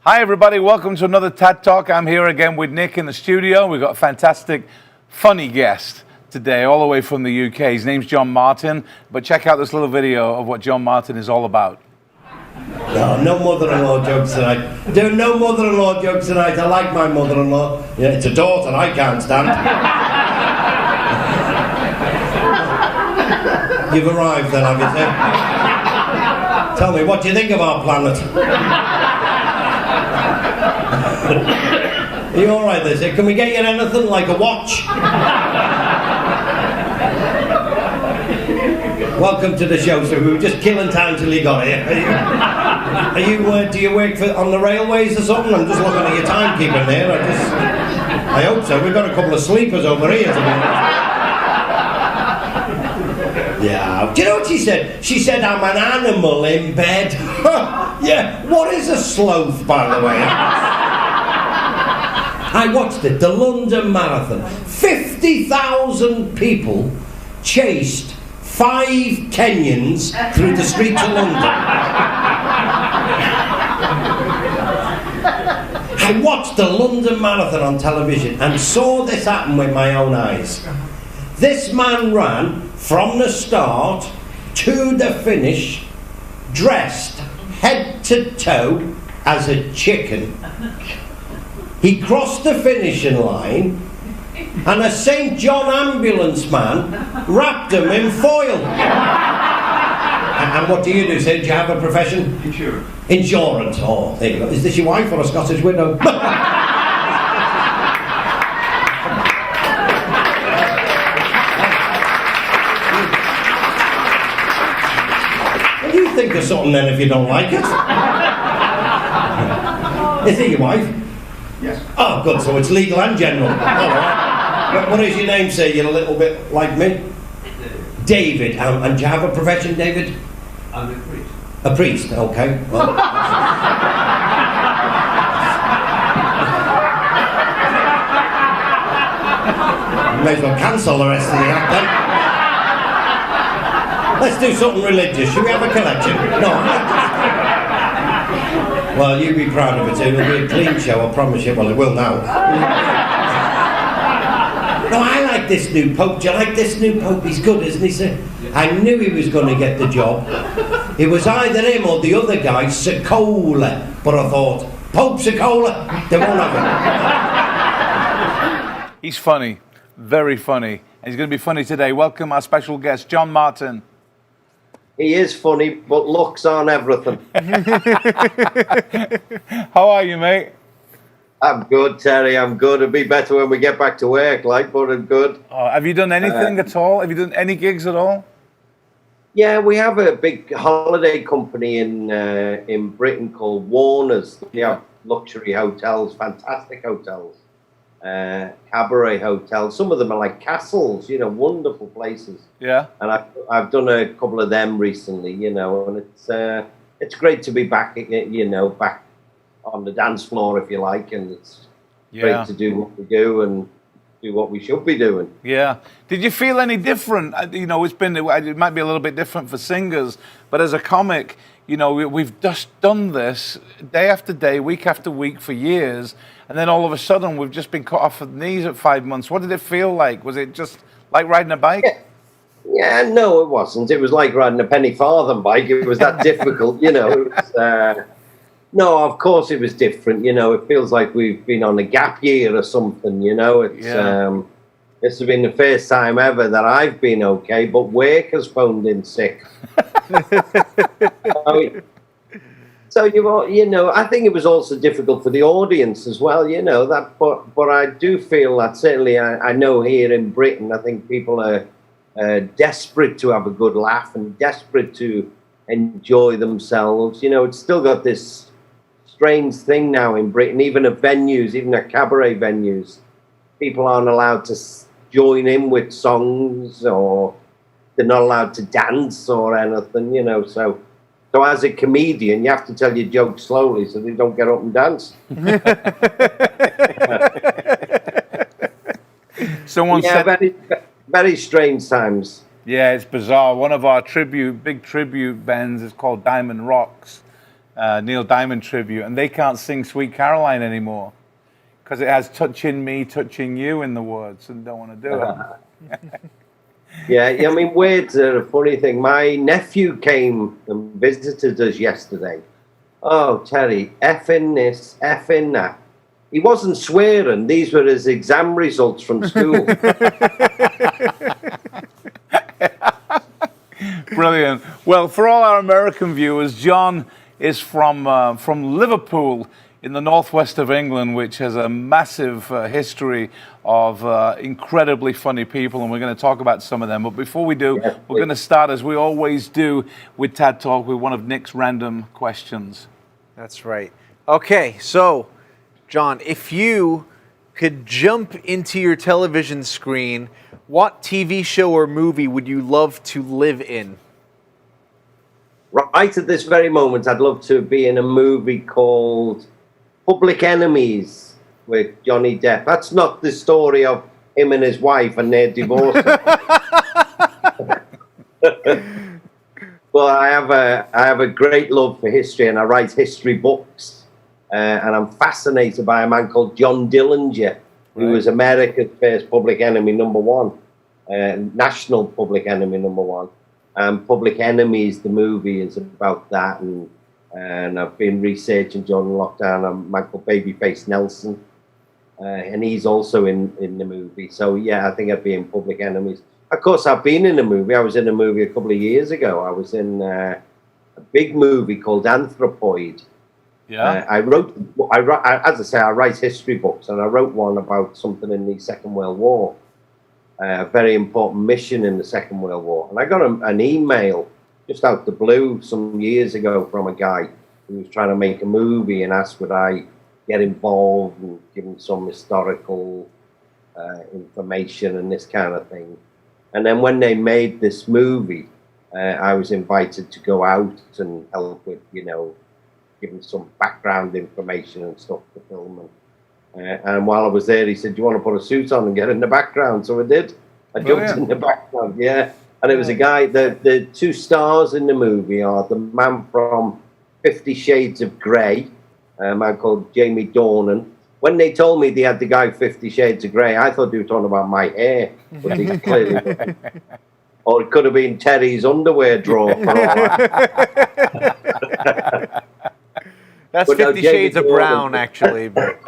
Hi everybody, welcome to another TAD Talk. I'm here again with Nick in the studio. We've got a fantastic, funny guest today, all the way from the UK. His name's John Martin, but check out this little video of what John Martin is all about. No mother-in-law jokes tonight. Do no mother-in-law jokes tonight. I like my mother-in-law. Yeah, it's a daughter I can't stand. You've arrived then, have you, sir? Tell me, what do you think of our planet? Are you alright there, sir? Can we get you anything like a watch? Welcome to the show, sir. We were just killing time till you got here. Do you work on the railways or something? I'm just looking at your timekeeping there. I hope so. We've got a couple of sleepers over here, to be honest. Yeah. Do you know what she said? She said, I'm an animal in bed. Yeah. What is a sloth, by the way? I watched it, the London Marathon. 50,000 people chased 5 Kenyans through the streets of London. I watched the London Marathon on television and saw this happen with my own eyes. This man ran from the start to the finish, dressed head to toe as a chicken. He crossed the finishing line and a St. John ambulance man wrapped him in foil. And what do you do, sir? Do you have a profession? Insurance. Insurance. Oh, there you go. Is this your wife or a Scottish widow? What do you think of something then if you don't like it? Is it your wife? Yes. Oh, good. So it's legal and general. All right. What is your name, sir? You're a little bit like me. David. And do you have a profession, David? I'm a priest. A priest. Okay. Well, you may as well cancel the rest of the act then. Let's do something religious. Should we have a collection? No. Well, you'd be proud of it, too. It'll be a clean show, I promise you. Well, it will now. No, I like this new Pope. Do you like this new Pope? He's good, isn't he, sir? I knew he was going to get the job. It was either him or the other guy, Sokola. But I thought, Pope Sokola? They won't have it. He's funny, very funny, and he's going to be funny today. Welcome our special guest, John Martin. He is funny, but looks aren't everything. How are you, mate? I'm good, Terry. I'm good. It'll be better when we get back to work, but I'm good. Have you done anything at all? Have you done any gigs at all? Yeah, we have a big holiday company in Britain called Warner's. We have luxury hotels, fantastic hotels, cabaret hotels. Some of them are like castles, wonderful places. Yeah. And I've done a couple of them recently, and it's great to be back, back on the dance floor, if you like, and it's great to do what we do and do what we should be doing. Yeah. Did you feel any different? It might be a little bit different for singers, but as a comic, we've just done this day after day, week after week for years, and then all of a sudden we've just been cut off the knees at 5 months. What did it feel like? Was it just like riding a bike? Yeah, no, it wasn't. It was like riding a penny farthing bike. It was that difficult, It was, no, of course it was different. It feels like we've been on a gap year or something. This has been the first time ever that I've been okay, but work has phoned in sick. So I think it was also difficult for the audience as well. But I do feel that certainly I know here in Britain, I think people are desperate to have a good laugh and desperate to enjoy themselves. It's still got this strange thing now in Britain, even at venues, even at cabaret venues, people aren't allowed to join in with songs, or they're not allowed to dance or anything, So as a comedian, you have to tell your jokes slowly so they don't get up and dance. Someone said, very, very strange times. Yeah, it's bizarre. One of our big tribute bands is called Diamond Rocks. Neil Diamond tribute, and they can't sing Sweet Caroline anymore because it has touching me, touching you in the words, and don't want to do it. Yeah, I mean, words are a funny thing. My nephew came and visited us yesterday. Oh, Terry, effing this, effing that. He wasn't swearing. These were his exam results from school. Brilliant. Well, for all our American viewers, John is from Liverpool in the northwest of England, which has a massive history of incredibly funny people, and we're going to talk about some of them. But before we do, we're going to start, as we always do with TAD Talk, with one of Nick's random questions. That's right. Okay, so, John, if you could jump into your television screen, what TV show or movie would you love to live in? Right at this very moment, I'd love to be in a movie called Public Enemies with Johnny Depp. That's not the story of him and his wife and their divorce. Well, I have a great love for history, and I write history books. And I'm fascinated by a man called John Dillinger, who was America's first public enemy #1, national public enemy #1. Public Enemies, the movie, is about that, and I've been researching during lockdown a man called Babyface Nelson, and he's also in the movie. So yeah, I think I'd be in Public Enemies. Of course, I've been in a movie. I was in a movie a couple of years ago. I was in a big movie called Anthropoid. Yeah. As I say, I write history books, and I wrote one about something in the Second World War, a very important mission in the Second World War. And I got an email just out the blue some years ago from a guy who was trying to make a movie and asked would I get involved and give him some historical information and this kind of thing. And then when they made this movie, I was invited to go out and help with, giving some background information and stuff to film. And while I was there, he said, "Do you want to put a suit on and get in the background?" So I did. I jumped in the background, yeah. And it was a guy, the two stars in the movie are the man from 50 Shades of Grey, a man called Jamie Dornan. When they told me they had the guy 50 Shades of Grey, I thought they were talking about my hair. But they clearly wasn't. Or it could have been Terry's underwear drawer. For all that. That's but 50 Shades of Brown, actually. But.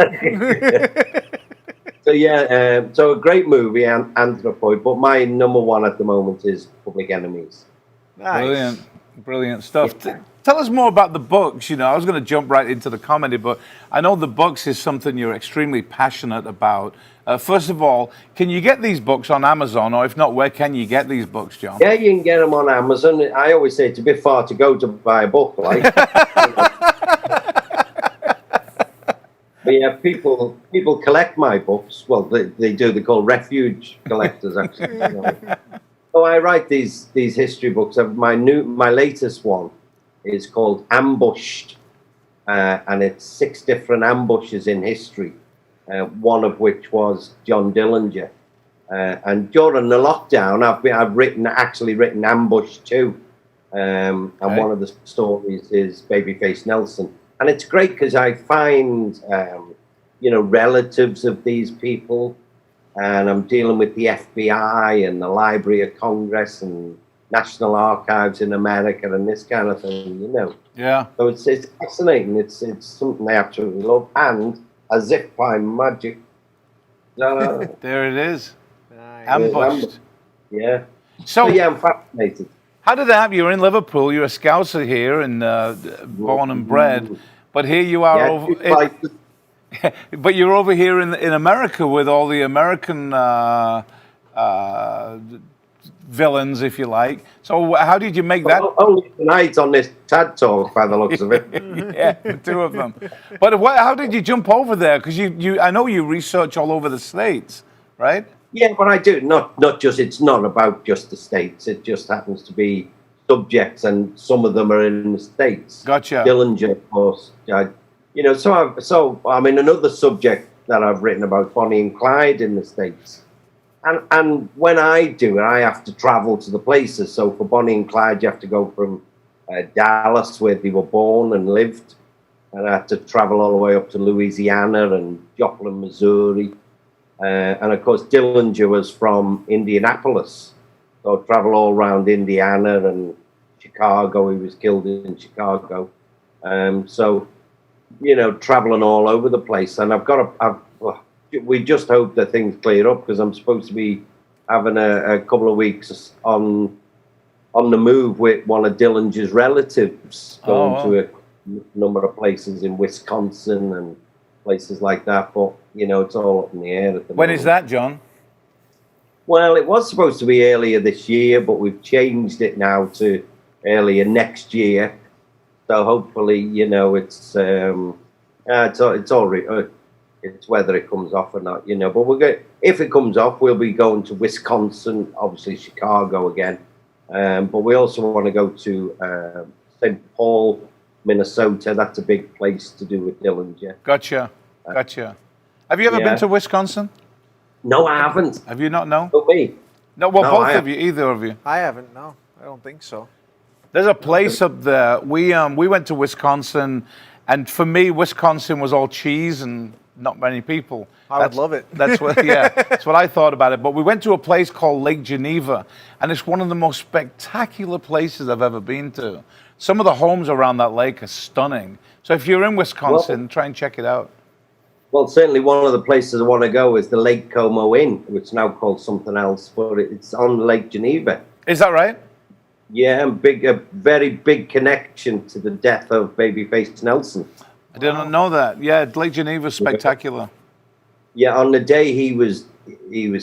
So yeah, so a great movie, Anthropoid. But my #1 at the moment is Public Enemies. Nice. Brilliant stuff. Yeah. Tell us more about the books. I was going to jump right into the comedy, but I know the books is something you're extremely passionate about. First of all, can you get these books on Amazon, or if not, where can you get these books, John? Yeah, you can get them on Amazon. I always say it's a bit far to go to buy a book, like. But yeah, people collect my books. Well, they do. They're called refuge collectors, actually. So I write these history books. My latest one is called Ambushed, and it's 6 different ambushes in history. One of which was John Dillinger. And during the lockdown, I've actually written Ambush 2, and one of the stories is Babyface Nelson. And it's great because I find, relatives of these people, and I'm dealing with the FBI and the Library of Congress and National Archives in America and this kind of thing, Yeah. So it's fascinating. It's something I absolutely love. And as if by magic, there it is. Nice. Ambushed. Yeah. So yeah, I'm fascinated. How did that happen? You're in Liverpool. You're a Scouser here and born and bred. But here you are but you're over here in America with all the American villains, if you like. So how did you make that? Only tonight on this TAD Talk, by the looks of it. Yeah, the 2 of them. But how did you jump over there? Because I know you research all over the States, right? Yeah, but I do. Not just. It's not about just the States. It just happens to be subjects, and some of them are in the States. Gotcha. Dillinger, of course. So I mean, another subject that I've written about, Bonnie and Clyde in the States. And when I do it, I have to travel to the places. So for Bonnie and Clyde, you have to go from Dallas, where they were born and lived. And I had to travel all the way up to Louisiana and Joplin, Missouri. And of course, Dillinger was from Indianapolis. So I traveled all around Indiana and Chicago. He was killed in Chicago. So, you know, traveling all over the place. And we just hope that things clear up, because I'm supposed to be having a couple of weeks on the move with one of Dillinger's relatives, going to a number of places in Wisconsin and places like that. But, you know, it's all up in the air at the moment. When is that, John? Well, it was supposed to be earlier this year, but we've changed it now to earlier next year. So hopefully, you know, it's whether it comes off or not, you know. But if it comes off, we'll be going to Wisconsin, obviously Chicago again. But we also want to go to St. Paul, Minnesota. That's a big place to do with Dillinger. Gotcha. Have you ever been to Wisconsin? No, I haven't. Have you not? No? No, me. No, well, both of you, either of you. I haven't, no. I don't think so. There's a place up there. We went to Wisconsin, and for me, Wisconsin was all cheese and not many people. I would love it. That's what I thought about it. But we went to a place called Lake Geneva, and it's one of the most spectacular places I've ever been to. Some of the homes around that lake are stunning. So if you're in Wisconsin, try and check it out. Well, certainly one of the places I want to go is the Lake Como Inn, which is now called something else, but it's on Lake Geneva. Is that right? Yeah, and a very big connection to the death of Babyface Nelson. I didn't know that. Yeah, Lake Geneva's spectacular. Yeah, on the day he was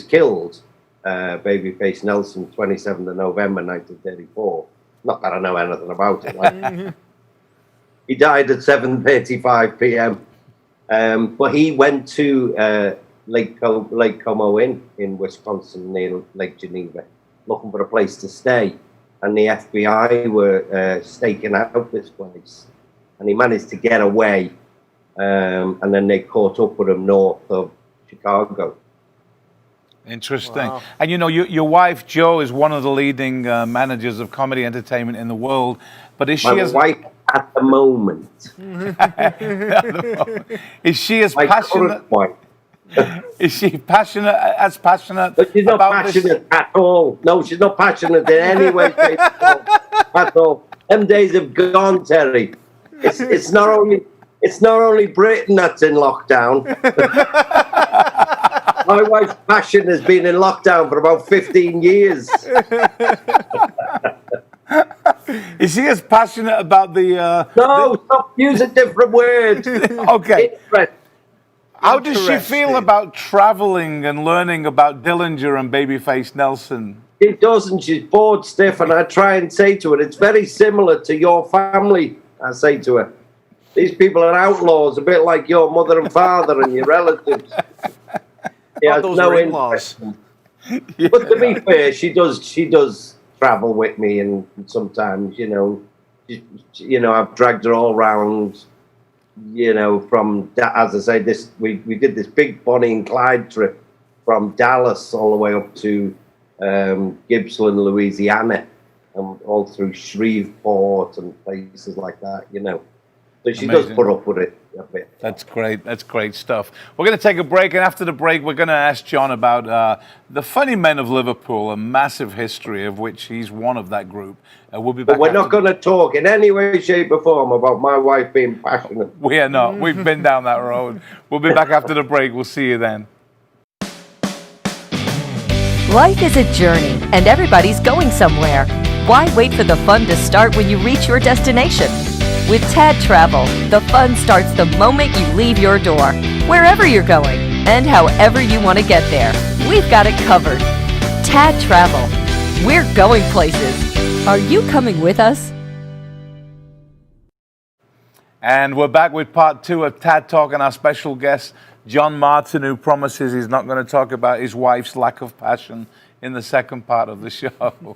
killed, Babyface Nelson, 27th of November, 1934. Not that I know anything about it. Like, he died at 7:35 p.m. But he went to Lake Como Inn in Wisconsin near Lake Geneva, looking for a place to stay. And the FBI were staking out this place. And he managed to get away. And then they caught up with him north of Chicago. Interesting. Wow. And you know, your wife, Jo, is one of the leading managers of comedy entertainment in the world. But is she My wife at the moment. Is she as My passionate? current wife. Is she as passionate? But she's not about passionate at all. No, she's not passionate in any way, shape, or form at all. Them days have gone, Terry. It's not only Britain that's in lockdown. My wife's passion has been in lockdown for about 15 years. Is she as passionate about the? No, stop using different words. Okay. How does she feel Interesting. about traveling and learning about Dillinger and Babyface Nelson? She doesn't. She's bored stiff, and I try and say to her, it's very similar to your family. I say to her, these people are outlaws, a bit like your mother and father and your relatives. Yeah, Those no in-laws. interest. But to be fair, she does travel with me, and sometimes, I've dragged her all around. From as I say, we did this big Bonnie and Clyde trip from Dallas all the way up to Gippsland, Louisiana, and all through Shreveport and places like that. So she Amazing. does put up with it a bit. That's great. That's great stuff. We're going to take a break, and after the break, we're going to ask John about the Funny Men of Liverpool, a massive history of which he's one of that group. We'll be back. But we're after not going to talk in any way, shape, or form about my wife being passionate. We are not. We've been down that road. We'll be back after the break. We'll see you then. Life is a journey, and everybody's going somewhere. Why wait for the fun to start when you reach your destination? With TAD Travel, the fun starts the moment you leave your door, wherever you're going, and however you want to get there. We've got it covered. TAD Travel. We're going places. Are you coming with us? And we're back with part 2 of TAD Talk, and our special guest, John Martin, who promises he's not going to talk about his wife's lack of passion in the second part of the show.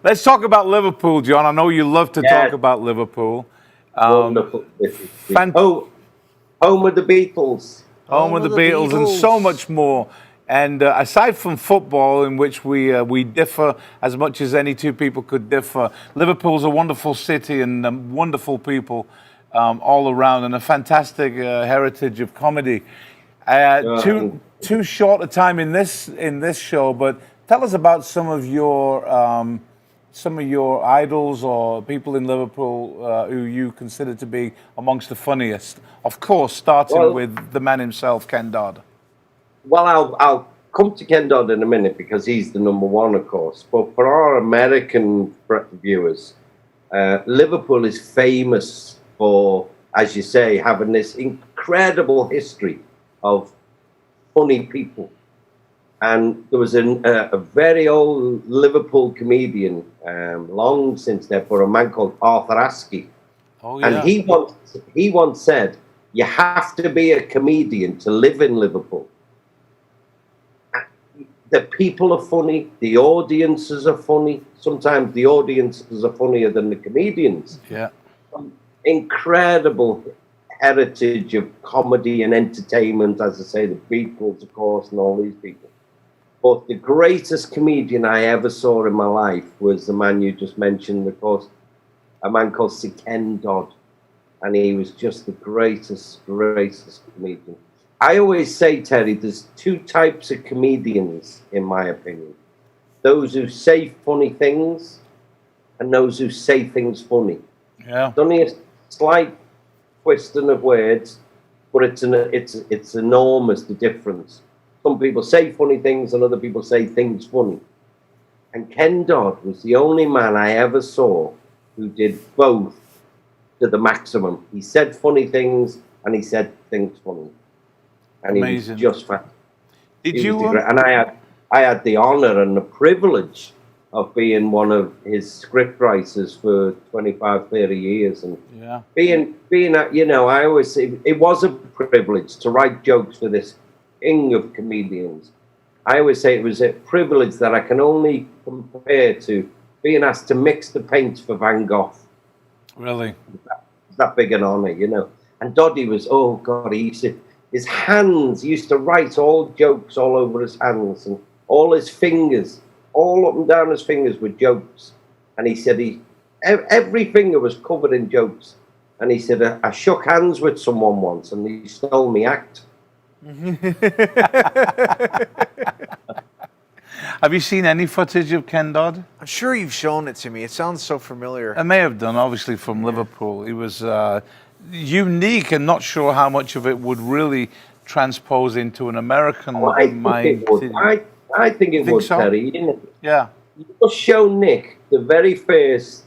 Let's talk about Liverpool, John. I know you love to talk about Liverpool. Wonderful. Home of the Beatles. Home of the Beatles and so much more. And aside from football, in which we differ as much as any two people could differ, Liverpool's a wonderful city and wonderful people all around, and a fantastic heritage of comedy. Too short a time in this show, but tell us about some of your idols or people in Liverpool who you consider to be amongst the funniest. Of course, starting with the man himself, Ken Dodd. Well, I'll come to Ken Dodd in a minute because he's the number one, of course. But for our American viewers, Liverpool is famous for, as you say, having this incredible history of funny people. And there was a very old Liverpool comedian, long since there, for a man called Arthur Askey. Oh, yeah. And he once said, you have to be a comedian to live in Liverpool. The people are funny, the audiences are funny. Sometimes the audiences are funnier than the comedians. Yeah. Incredible heritage of comedy and entertainment, as I say, the Beatles, of course, and all these people. But the greatest comedian I ever saw in my life was the man you just mentioned, of course, a man called Sir Ken Dodd. And he was just the greatest comedian. I always say, Terry, there's two types of comedians, in my opinion. Those who say funny things and those who say things funny. Yeah. It's only a slight twisting of words, but it's enormous, the difference. Some people say funny things and other people say things funny. And Ken Dodd was the only man I ever saw who did both to the maximum. He said funny things and he said things funny. And Amazing. He was just fantastic. Did you? And I had the honour and the privilege of being one of his script writers for 25, 30 years. And yeah. being you know, I always say it was a privilege to write jokes for this king of comedians. I always say it was a privilege that I can only compare to being asked to mix the paint for Van Gogh. Really? It's that big an honour, you know. And Doddy was, oh God, his hands, he used to write all jokes all over his hands, and all his fingers, all up and down his fingers were jokes. And he said every finger was covered in jokes. And he said, I shook hands with someone once and he stole me act. Have you seen any footage of Ken Dodd? I'm sure you've shown it to me. It sounds so familiar. I may have done, obviously, from Liverpool. He was unique, and not sure how much of it would really transpose into an American mind. I think it would, so? Terry. You know, Yeah. you must show Nick the very first,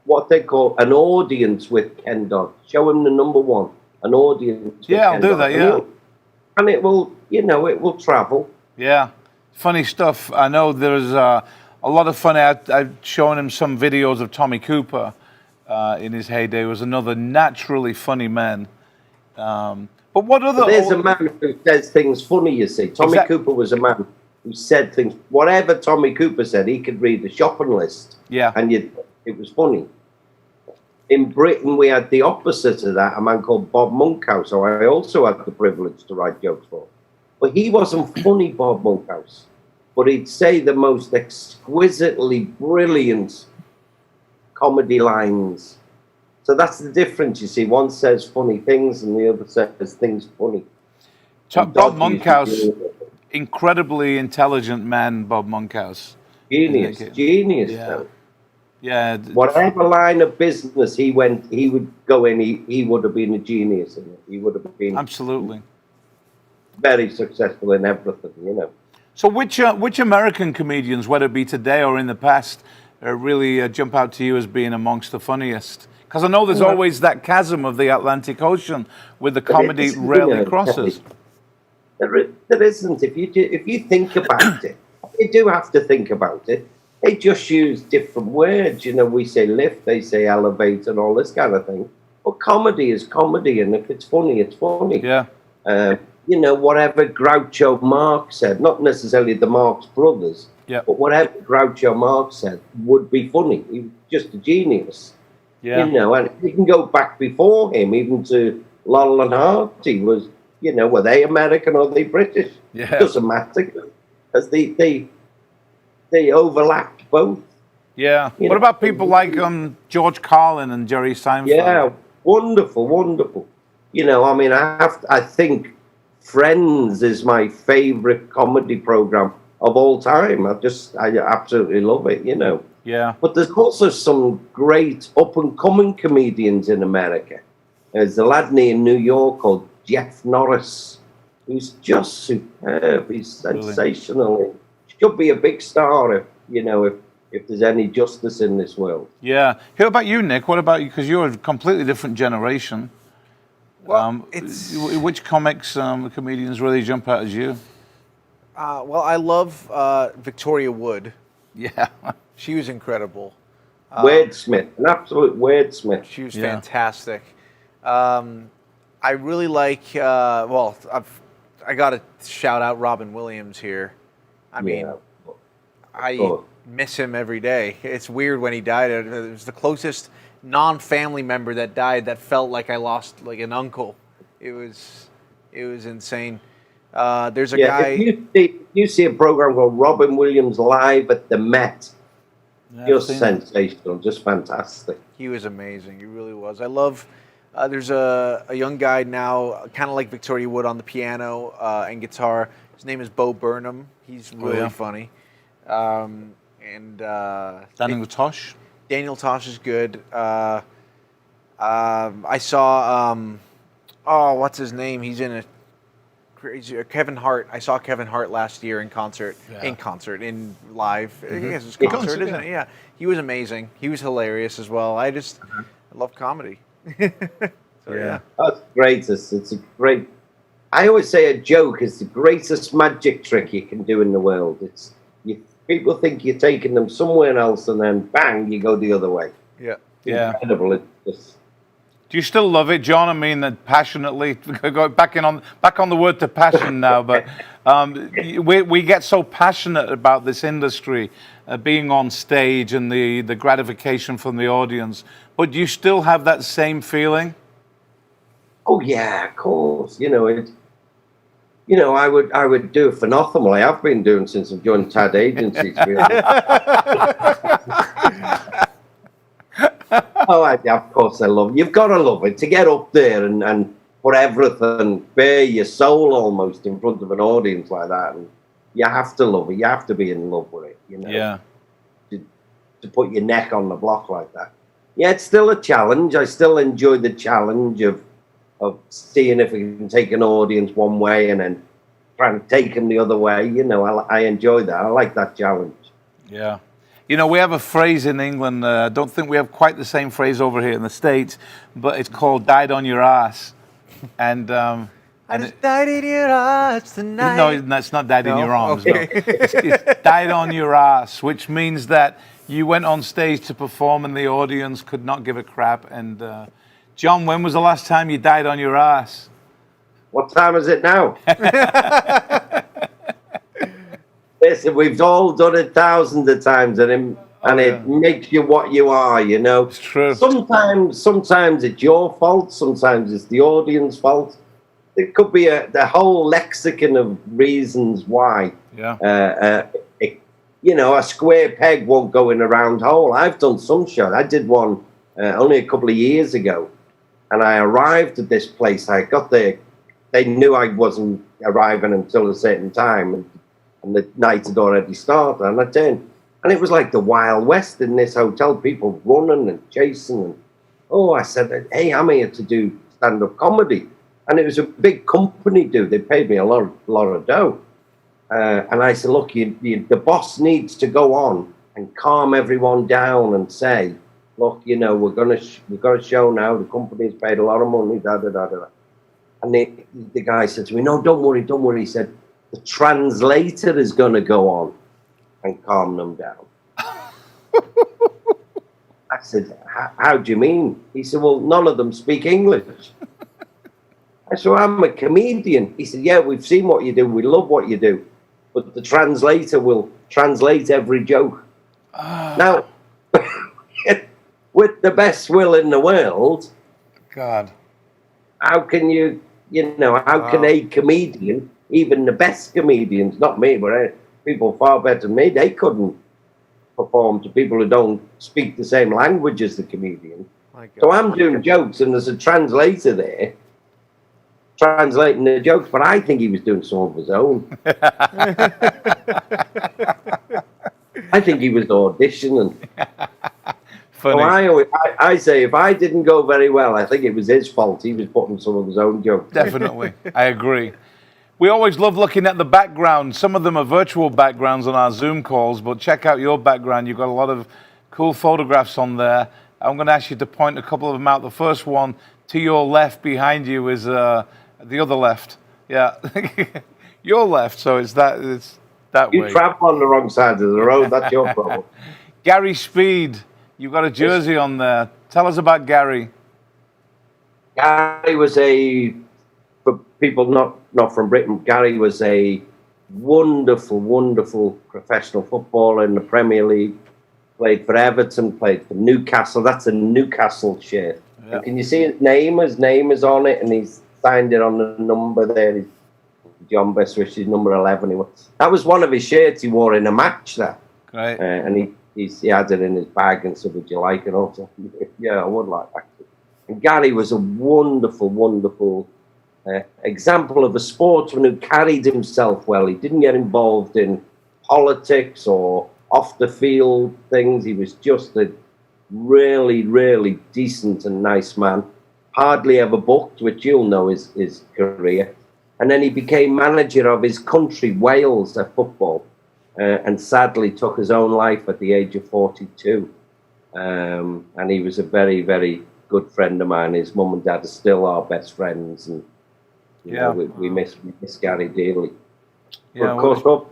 what they call an audience with Ken Dodd. Show him the number one, an audience. Yeah, I'll Ken do Dodd. that, yeah. And it will, you know, it will travel. Yeah. Funny stuff. I know there's a lot of funny. I've shown him some videos of Tommy Cooper in his heyday. He was another naturally funny man. But what other... But there's a man who says things funny, you see. Tommy Cooper was a man who said things. Whatever Tommy Cooper said, he could read the shopping list. Yeah. And it was funny. In Britain, we had the opposite of that, a man called Bob Monkhouse, who I also had the privilege to write jokes for. But he wasn't funny, Bob Monkhouse. But he'd say the most exquisitely brilliant comedy lines. So that's the difference, you see. One says funny things and the other says things funny. Bob Monkhouse, incredibly intelligent man, Bob Monkhouse. Genius. Yeah. Though. Yeah. Whatever line of business he would go in, he would have been a genius in it. He would have been Absolutely. very successful in everything, you know. So which American comedians, whether it be today or in the past, really jump out to you as being amongst the funniest? Because I know there's always that chasm of the Atlantic Ocean where the comedy rarely crosses. There isn't. If you think about it, you do have to think about it. They just use different words. You know, we say lift, they say elevate, and all this kind of thing. But comedy is comedy, and if it's funny, it's funny. Yeah. You know, whatever Groucho Marx said, not necessarily the Marx brothers, but whatever Groucho Marx said would be funny. He was just a genius. Yeah. You know, and you can go back before him, even to Laurel and Hardy you know, were they American or they British? Yeah. It doesn't matter, because they overlapped both. Yeah. You What know, about people like George Carlin and Jerry Seinfeld? Yeah, wonderful, wonderful. You know, I mean, I think Friends is my favorite comedy program of all time. I absolutely love it, you know. Yeah. But there's also some great up-and-coming comedians in America. There's a lad in New York called Jeff Norris, who's just superb. He's sensational. He should be a big star if there's any justice in this world. Yeah. How about you, Nick? What about you? Because you're a completely different generation. Well, which comics, comedians really jump out as you? well, I love Victoria Wood. Yeah. She was incredible. Wordsmith, an absolute wordsmith. She was fantastic. I really like. I got to shout out Robin Williams here. I mean, I miss him every day. It's weird when he died. It was the closest non-family member that died that felt like I lost like an uncle. It was insane. There's a guy. If you see a program called Robin Williams Live at the Met, just sensational, just fantastic. He was amazing. He really was. I love. There's a young guy now, kind of like Victoria Wood on the piano and guitar. His name is Bo Burnham. He's really funny. Daniel Tosh. Daniel Tosh is good. I saw. What's his name? He's in a crazy. Kevin Hart. I saw Kevin Hart last year in concert. Yeah. In live. I guess it was concert, isn't it? Yeah. He was amazing. He was hilarious as well. I love comedy. Yeah. That's great. It's a great. I always say a joke is the greatest magic trick you can do in the world. People think you're taking them somewhere else, and then bang, you go the other way. Yeah. Yeah. Incredible. It's just... Do you still love it, John? I mean, passionately. Go back on the word to passion now, but we get so passionate about this industry, being on stage and the gratification from the audience. But do you still have that same feeling? Oh yeah, of course. I would do it for nothing. Well, I have been doing since I've joined TAD agency. Of course I love it. You've got to love it to get up there and put everything, bare your soul almost in front of an audience like that. And you have to love it. You have to be in love with it. Yeah. To put your neck on the block like that. Yeah, it's still a challenge. I still enjoy the challenge of seeing if we can take an audience one way and then try and take them the other way. I enjoy that. I like that challenge. Yeah. We have a phrase in England. I don't think we have quite the same phrase over here in the States, but it's called "died on your ass." And I just died in your arms tonight. No, that's not died in your arms. Okay. No. It's died on your ass, which means that you went on stage to perform and the audience could not give a crap. And John, when was the last time you died on your ass? What time is it now? Listen, we've all done it thousands of times, and it makes you what you are. It's true. Sometimes it's your fault. Sometimes it's the audience fault. It could be the whole lexicon of reasons why. Yeah. A square peg won't go in a round hole. I've done some shows. I did one only a couple of years ago, and I arrived at this place. I got there. They knew I wasn't arriving until a certain time, and the night had already started. And I turned, and it was like the Wild West in this hotel. People running and chasing. And I said, "Hey, I'm here to do stand-up comedy," and it was a big company. They paid me a lot of dough. And I said, "Look, the boss needs to go on and calm everyone down and say, look, we've got a show now. The company's paid a lot of money, da da da da." And the guy said to me, "No, don't worry." He said, "The translator is going to go on and calm them down." I said, "How do you mean?" He said, "Well, none of them speak English." I said, "I'm a comedian." He said, "Yeah, we've seen what you do. We love what you do. But the translator will translate every joke." Now, with the best will in the world, God, how can you You know, how can a comedian, even the best comedians, not me, but people far better than me, they couldn't perform to people who don't speak the same language as the comedian. So I'm doing jokes, and there's a translator there translating the jokes, but I think he was doing some of his own. I think he was auditioning. Funny. So I say, if I didn't go very well, I think it was his fault. He was putting some of his own jokes. Definitely. I agree. We always love looking at the background. Some of them are virtual backgrounds on our Zoom calls, but check out your background. You've got a lot of cool photographs on there. I'm going to ask you to point a couple of them out. The first one to your left behind you is the other left. Yeah. Your left, so it's that way. You travel on the wrong side of the road, that's your problem. Gary Speed, you've got a jersey on there. Tell us about Gary. Gary was for people not from Britain, Gary was a wonderful, wonderful professional footballer in the Premier League. Played for Everton, played for Newcastle. That's a Newcastle shirt. Yeah. Can you see his name? His name is on it, and he's signed it on the number there. John Bestwish's number 11. That was one of his shirts he wore in a match there. Great. And he had it in his bag and said, "Would you like it?" Also, yeah, I would like that. And Gary was a wonderful, wonderful example of a sportsman who carried himself well. He didn't get involved in politics or off the field things. He was just a really, really decent and nice man. Hardly ever booked, which you'll know his career. And then he became manager of his country, Wales, at football, and sadly took his own life at the age of 42. And he was a very, very good friend of mine. His mum and dad are still our best friends, and you know, we miss Gary dearly. Yeah, but of course,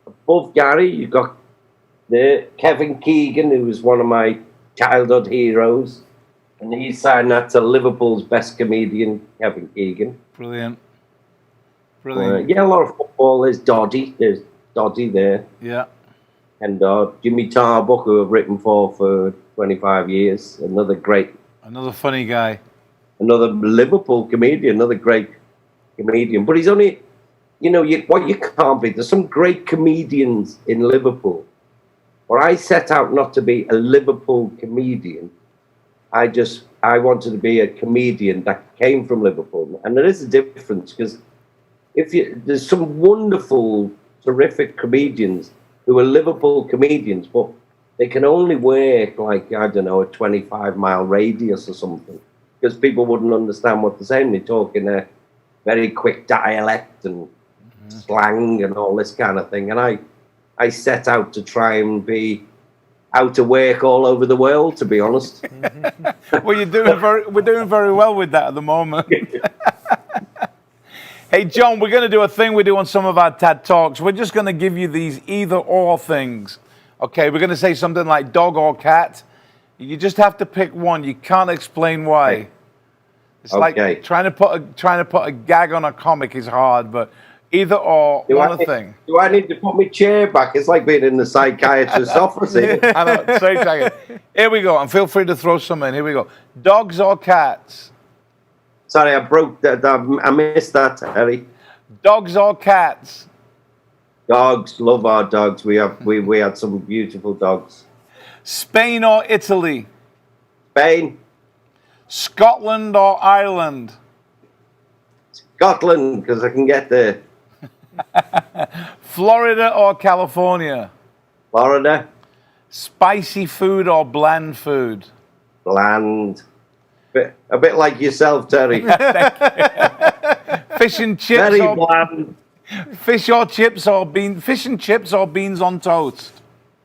above Gary, you've got Kevin Keegan, who was one of my childhood heroes, and he signed that to Liverpool's best comedian, Kevin Keegan. Brilliant. Brilliant. Yeah, a lot of football. There's Doddy. There's Doddy there. Yeah. And Jimmy Tarbuck, who I've written for 25 years. Another funny guy. Another Liverpool comedian. Another great comedian. But he's only, what you can't be. There's some great comedians in Liverpool. But I set out not to be a Liverpool comedian. I wanted to be a comedian that came from Liverpool. And there is a difference, because there's some wonderful, terrific comedians who are Liverpool comedians, but they can only work like, I don't know, a 25-mile radius or something, because people wouldn't understand what they're saying. They talk in a very quick dialect and slang and all this kind of thing. And I set out to try and be out to work all over the world, to be honest. Well, we're doing very well with that at the moment. Hey, John, we're going to do a thing we do on some of our TAD Talks. We're just going to give you these either-or things. Okay, we're going to say something like dog or cat. You just have to pick one. You can't explain why. It's like trying to put a gag on a comic is hard, but either or, thing. Do I need to put my chair back? It's like being in the psychiatrist's office. I know, second. Here we go, and feel free to throw some in. Here we go. Dogs or cats? Sorry, I broke that. I missed that, Harry. Dogs or cats? Dogs. Love our dogs. We had some beautiful dogs. Spain or Italy? Spain. Scotland or Ireland? Scotland, because I can get there. Florida or California? Florida. Spicy food or bland food? Bland. A bit like yourself, Terry. Fish and chips. Very bland. Fish or chips or beans? Fish and chips or beans on toast?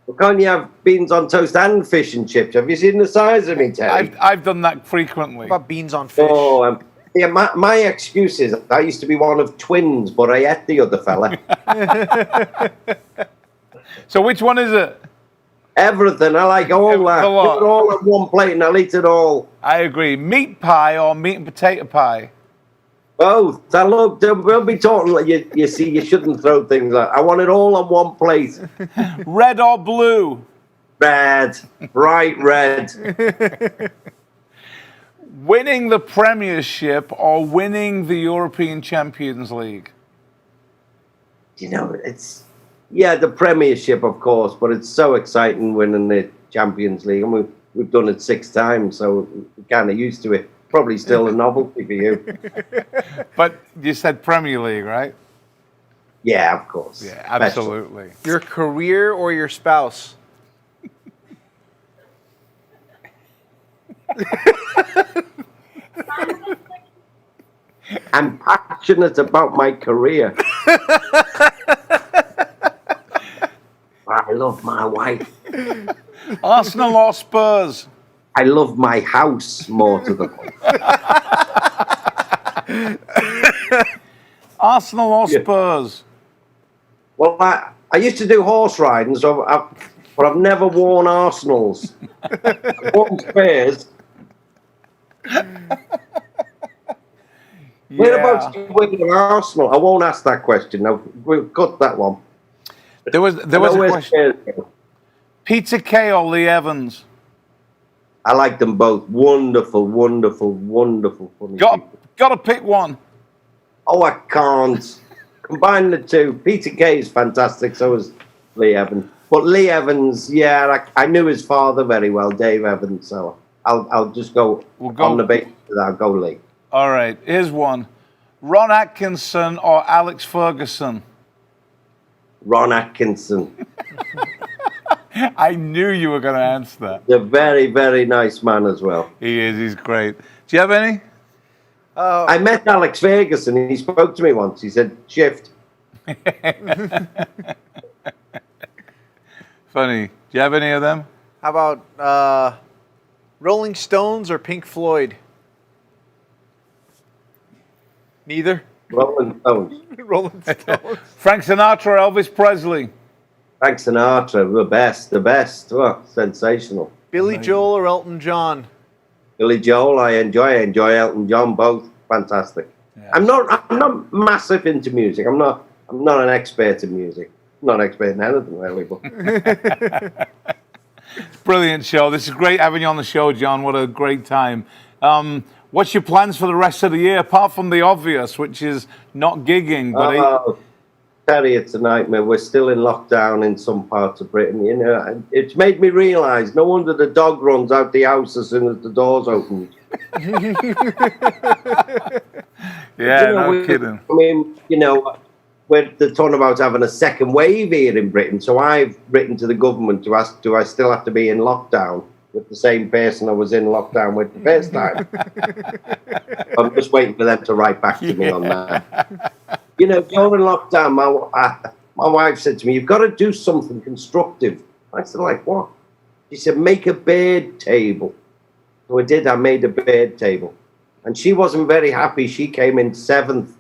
Well, can't you have beans on toast and fish and chips? Have you seen the size of me, Terry? I've done that frequently. What about beans on fish? Oh, yeah. My excuse is I used to be one of twins, but I ate the other fella. So which one is it? Everything. I like all that. Put it all on one plate and I'll eat it all. I agree. Meat pie or meat and potato pie? Both. We'll be talking like you see, you shouldn't throw things out. I want it all on one plate. Red or blue? Red. Bright red. Winning the Premiership or winning the European Champions League? You know, the Premiership, of course, but it's so exciting winning the Champions League. And we've done it 6 times, so we're kind of used to it. Probably still a novelty for you. But you said Premier League, right? Yeah, of course. Yeah, absolutely. Your career or your spouse? I'm passionate about my career. I love my wife. Arsenal or Spurs? I love my house more to the point. Arsenal or Spurs? Well, I used to do horse riding, but I've never worn Arsenals. I've worn Spurs. Whereabouts do you wear Arsenal? I won't ask that question. No, we'll cut that one. There was a question. Peter Kay or Lee Evans? I like them both. Wonderful, wonderful, wonderful, funny people. Got to pick one. Oh, I can't. Combine the two. Peter Kay is fantastic, so is Lee Evans. But Lee Evans, yeah, I knew his father very well, Dave Evans, so I'll just go on the basis that I'll go Lee. All right, here's one. Ron Atkinson or Alex Ferguson? Ron Atkinson. I knew you were going to answer that. He's a very, very nice man as well. He is, he's great. Do you have any? I met Alex Ferguson and he spoke to me once. He said, shift. Funny. Do you have any of them? How about Rolling Stones or Pink Floyd? Neither. Rolling Stones. Rolling Stones. Frank Sinatra or Elvis Presley? Frank Sinatra, the best. Oh, sensational. Billy Joel or Elton John? Billy Joel, I enjoy Elton John, both fantastic. Yeah. I'm not massive into music. I'm not an expert in music. I'm not an expert in anything really, but Brilliant show. This is great having you on the show, John. What a great time. What's your plans for the rest of the year, apart from the obvious, which is not gigging? But Terry, it's a nightmare. We're still in lockdown in some parts of Britain. You know, it's made me realise no wonder the dog runs out the house as soon as the doors open. Yeah, no kidding. I mean, you know, they're talking about having a second wave here in Britain. So I've written to the government to ask, do I still have to be in lockdown with the same person I was in lockdown with the first time? I'm just waiting for them to write back to me on that. You know, during lockdown, my wife said to me, you've got to do something constructive. I said, like what? She said, make a bed table. So I did. I made a bed table. And she wasn't very happy. She came in 7th.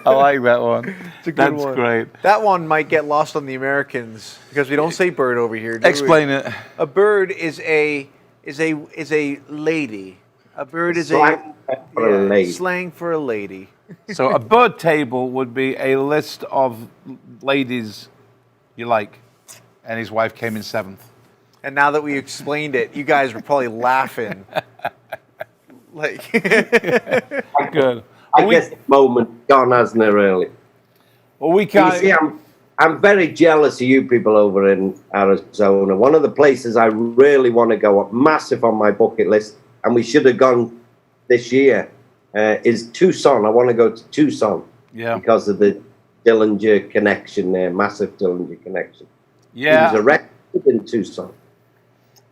I like that one. It's a good That's one. great. That one might get lost on the Americans because we don't say bird over here. Do Explain we? it. A bird is a lady. A bird is Slang for a lady. Slang for a lady. So a bird table would be a list of ladies you like, and his wife came in 7th. And now that we explained it, you guys were probably laughing. Like, Good. I guess the moment gone, hasn't it, really? Well, we You can't. see, I'm very jealous of you people over in Arizona. One of the places I really want to go, massive on my bucket list, and we should have gone this year, is Tucson. I want to go to Tucson because of the Dillinger connection there, massive Dillinger connection. Yeah. He was arrested in Tucson.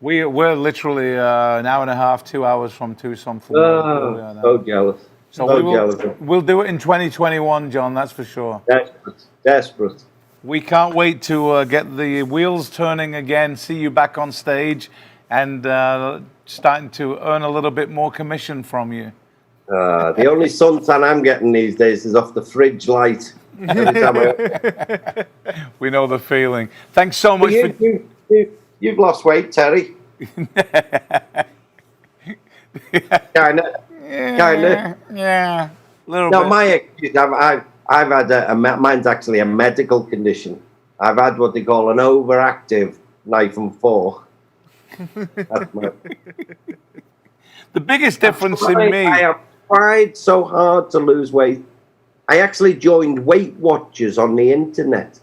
We're literally an hour and a half, 2 hours from Tucson. So jealous. So jealous. we'll do it in 2021, John, that's for sure. Desperate. We can't wait to get the wheels turning again, see you back on stage, and starting to earn a little bit more commission from you. The only suntan I'm getting these days is off the fridge light. Every time We know the feeling. Thanks so much You've lost weight, Terry. Kinda. Yeah. No, my excuse. I've had mine's actually a medical condition. I've had what they call an overactive knife and fork. That's my, The biggest difference in me. I have tried so hard to lose weight. I actually joined Weight Watchers on the internet.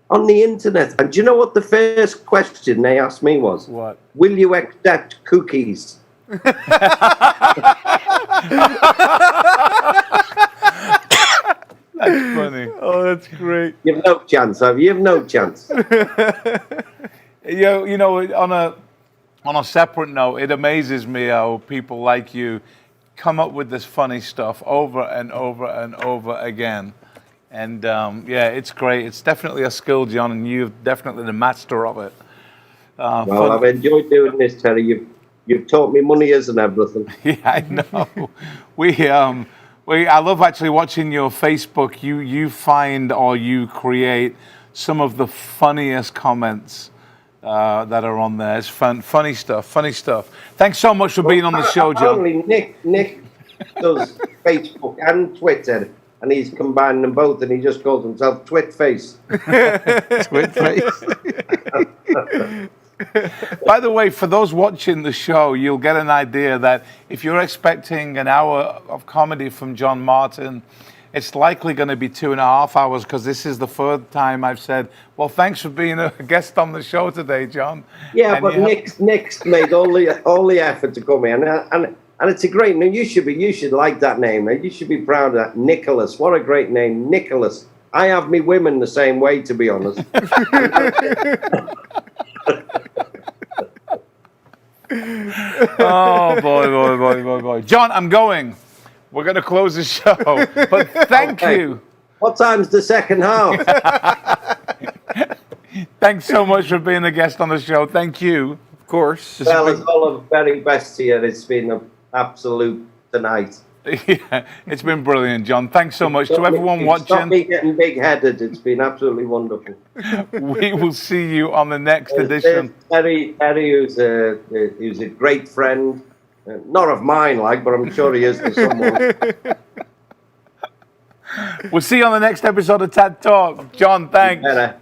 And do you know what the first question they asked me was? What? Will you accept cookies? That's funny. Oh, that's great. You've no chance, have you? You've no chance. You know, on a separate note, it amazes me how people like you come up with this funny stuff over and over and over again. And yeah, it's great. It's definitely a skill, John, and you're definitely the master of it. Well, I've enjoyed doing this, Terry. You've taught me money isn't everything. Yeah, I know. I love actually watching your Facebook. You find or you create some of the funniest comments that are on there. It's funny stuff. Thanks so much for being on the show, John. Only Nick does Facebook and Twitter, and he's combined them both, and he just calls himself Twitface. Twitface. By the way, for those watching the show, you'll get an idea that if you're expecting an hour of comedy from John Martin, it's likely going to be 2.5 hours, because this is the third time I've said, well, thanks for being a guest on the show today, John. Yeah, and but Nick's made all the effort to come in, and it's a great name. You should like that name. You should be proud of that. Nicholas, what a great name, Nicholas. I have me women the same way, to be honest. Oh, boy. John, I'm going. We're going to close the show. But thank you. What time's the second half? Thanks so much for being a guest on the show. Thank you. Of course. Well, it's all the very best here. It's been an absolute tonight. Yeah, it's been brilliant, John. Thanks so much to everyone watching. Stop me getting big-headed. It's been absolutely wonderful. We will see you on the next edition. Terry, who's a great friend, not of mine, but I'm sure he is to someone. We'll see you on the next episode of TAD Talk. John, thanks. Better.